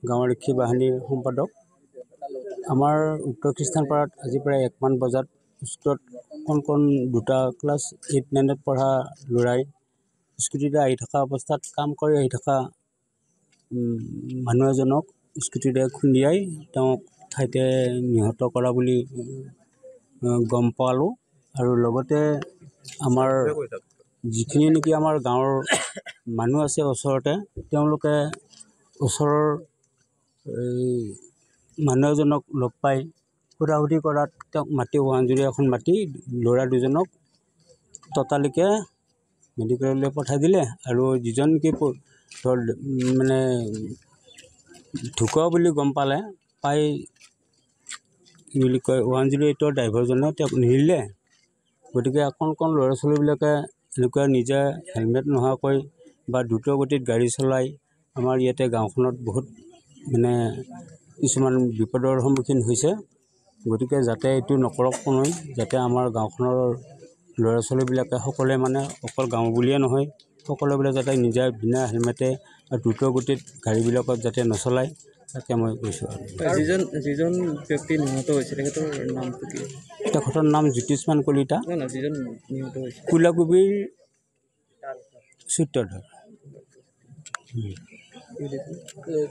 গাঁৱৰ ৰক্ষী বাহিনীৰ সম্পাদক। আমাৰ উত্তৰ খ্ৰীষ্টানপাৰাত আজি প্ৰায় 1 মান বজাত স্কুলত কণ দুটা ক্লাছ 8-9ত পঢ়া ল'ৰাই স্কুটিতে আহি থকা অৱস্থাত কাম কৰি আহি থকা মানুহ এজনক স্কুটিতে খুন্দিয়াই তেওঁক ঠাইতে নিহত কৰা বুলি গম পালোঁ। আৰু লগতে আমাৰ যিখিনি নেকি আমাৰ গাঁৱৰ মানুহ আছে ওচৰতে, তেওঁলোকে ওচৰৰ মানুহ এজনক লগ পাই সুধা-সুধি কৰাত তেওঁক মাতি 1 এখন মাতি ল'ৰা দুজনক ততালিকে মেডিকেললৈ পঠাই দিলে। আৰু যিজন কি মানে ঢুকুৱা বুলি গম পালে, পাই কি বুলি কয় 108ৰ ড্ৰাইভাৰজনে তেওঁক নিলে। গতিকে কণ ল'ৰা ছোৱালীবিলাকে এনেকুৱা নিজে হেলমেট নোহোৱাকৈ বা দ্ৰুত গতিত গাড়ী চলাই আমাৰ ইয়াতে গাঁওখনত বহুত মানে কিছুমান বিপদৰ সন্মুখীন হৈছে। গতিকে যাতে এইটো নকৰক কোনোৱে, যাতে আমাৰ গাঁওখনৰ ল'ৰা ছোৱালীবিলাকে সকলোৱে মানে অকল গাঁও বুলিয়ে নহয়, সকলোবিলাক যাতে নিজে বিনা হেলমেটে দ্ৰুত গতিত গাড়ীবিলাকত যাতে নচলায়, তাকে মই কৈছোঁ। যিজন ব্যক্তি নিহত হৈছে তেখেতৰ নামটো কি? তেখেতৰ নাম জ্যোতিষমান কলিতা, যিজন নিহত হৈছে কুলাকুবিৰ সূত্ৰধৰ।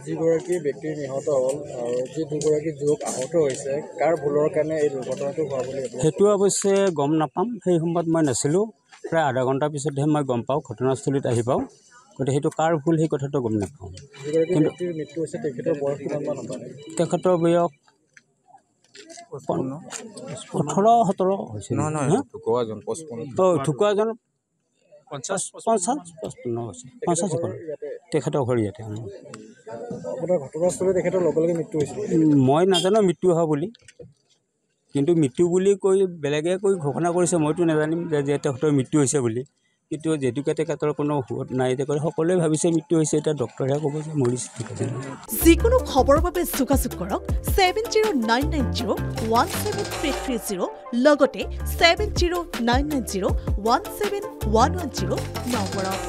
যিগৰাকী ব্যক্তি নিহত হ'ল আৰু যি দুগৰাকী যুৱক আহত হৈছে, কাৰ ভুলৰ কাৰণে এই দুৰ্ঘটনাটো হোৱা বুলি সেইটো অৱশ্যে গম নাপাম। সেই সময়ত মই নাছিলোঁ। প্ৰায় আধা ঘণ্টাৰ পিছতহে মই গম পাওঁ, ঘটনাস্থলীত আহি পাওঁ। গতিকে সেইটো কাৰ ভুল সেই কথাটো গম নাপাওঁ। কিন্তু মৃত্যু হৈছে তেখেতৰ বয়স কিমানমান হ'ব? তেখেতৰ বয়স 18-17 হৈছে। ঢুকুৱাজন 50-55 হৈছে। 50 তেখেতৰ ঘৰ ইয়াতে। ঘটনাস্থলীত তেখেতৰ লগে লগে মৃত্যু হৈছে? মই নাজানো মৃত্যু হোৱা বুলি, কিন্তু মৃত্যু বুলি কৈ বেলেগে কৈ ঘোষণা কৰিছে, মইতো নাজানিম যে তেখেতৰ মৃত্যু হৈছে বুলি। কিন্তু যিহেতুকে তেখেতৰ কোনো সুত নাই, সকলোৱে ভাবিছে মৃত্যু হৈছে। এতিয়া ডক্টৰেহে ক'ব যে মৰিছে। যিকোনো খবৰৰ বাবে যোগাযোগ কৰক 7099017330 লগতে 7099017110 নম্বৰত।